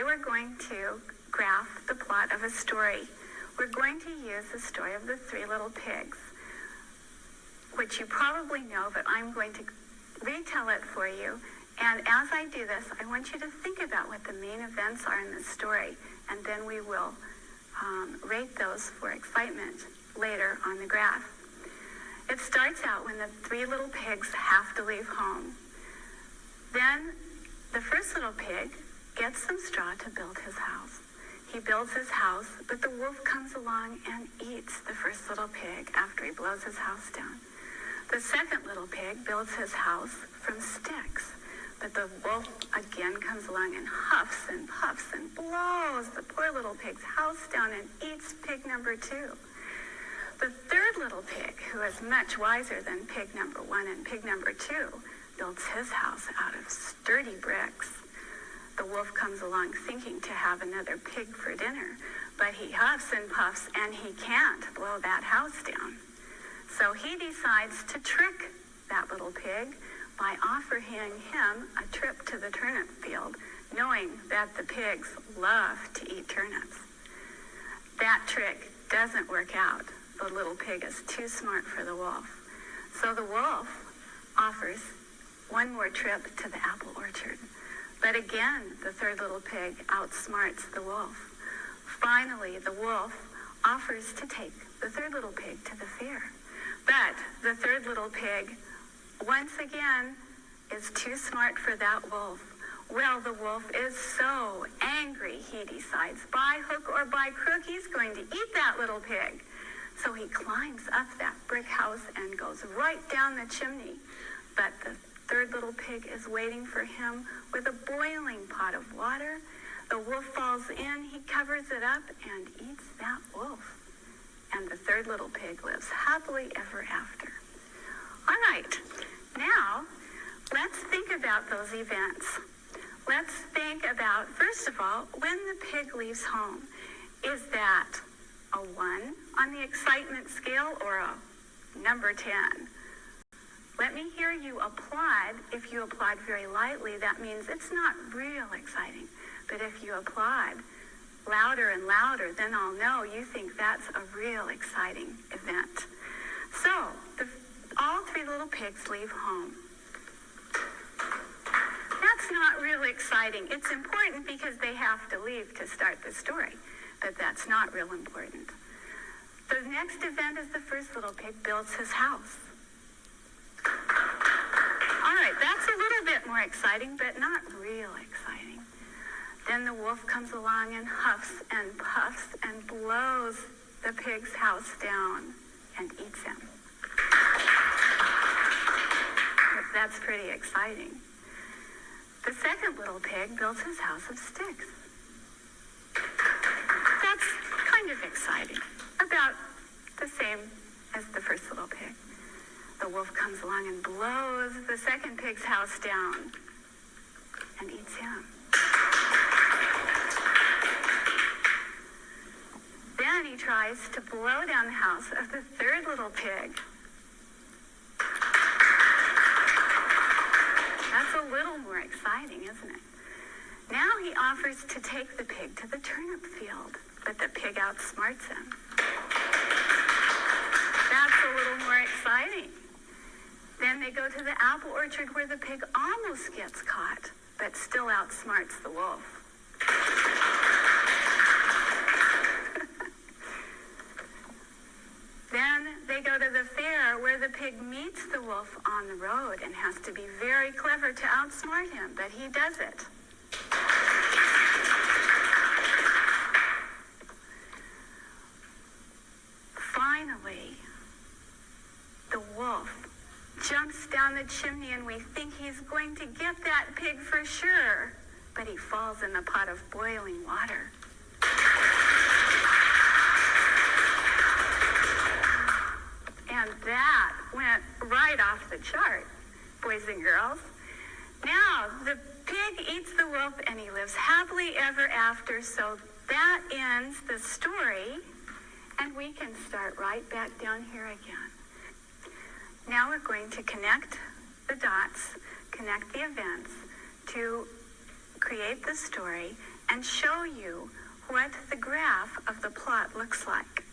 Today we're going to graph the plot of a story. We're going to use the story of the Three Little Pigs, which you probably know, but I'm going to retell it for you. And as I do this, I want you to think about what the main events are in the story, and then we will rate those for excitement later on the graph. It starts out when the three little pigs have to leave home. Then the first little pig gets some straw to build his house. He builds his house, but the wolf comes along and eats the first little pig after he blows his house down. The second little pig builds his house from sticks, but the wolf again comes along and huffs and puffs and blows the poor little pig's house down and eats pig number 2. The third little pig, who is much wiser than pig number 1 and pig number 2, builds his house out of sturdy bricks. The wolf comes along thinking to have another pig for dinner, but he huffs and puffs and he can't blow that house down. So he decides to trick that little pig by offering him a trip to the turnip field, knowing that the pigs love to eat turnips. That trick doesn't work out. The little pig is too smart for the wolf. So the wolf offers one more trip to the apple orchard. But again, the third little pig outsmarts the wolf. Finally, the wolf offers to take the third little pig to the fair. But the third little pig, once again, is too smart for that wolf. Well, the wolf is so angry, he decides, by hook or by crook, he's going to eat that little pig. So he climbs up that brick house and goes right down the chimney. But the third little pig is waiting for him with a boiling pot of water. The wolf falls in, he covers it up and eats that wolf. And the third little pig lives happily ever after. All right, now let's think about those events. Let's think about, first of all, when the pig leaves home. Is that a 1 on the excitement scale or a number 10? Let me hear you applaud. If you applaud very lightly, that means it's not real exciting. But if you applaud louder and louder, then I'll know you think that's a real exciting event. So, all three little pigs leave home. That's not really exciting. It's important because they have to leave to start the story, but that's not real important. The next event is the first little pig builds his house. All right, that's a little bit more exciting, but not real exciting. Then the wolf comes along and huffs and puffs and blows the pig's house down and eats him. That's pretty exciting. The second little pig builds his house of sticks. That's kind of exciting, about the same as the first little pig. The wolf comes along and blows the second pig's house down and eats him. Then he tries to blow down the house of the third little pig. That's a little more exciting, isn't it? Now he offers to take the pig to the turnip field, but the pig outsmarts him. That's a little more exciting. Then they go to the apple orchard where the pig almost gets caught, but still outsmarts the wolf. Then they go to the fair where the pig meets the wolf on the road and has to be very clever to outsmart him, but he does it. Finally, the wolf jumps down the chimney and we think he's going to get that pig for sure, but he falls in the pot of boiling water. And that went right off the chart, boys and girls. Now, the pig eats the wolf and he lives happily ever after, so that ends the story, and we can start right back down here again. Now we're going to connect the dots, connect the events to create the story, and show you what the graph of the plot looks like.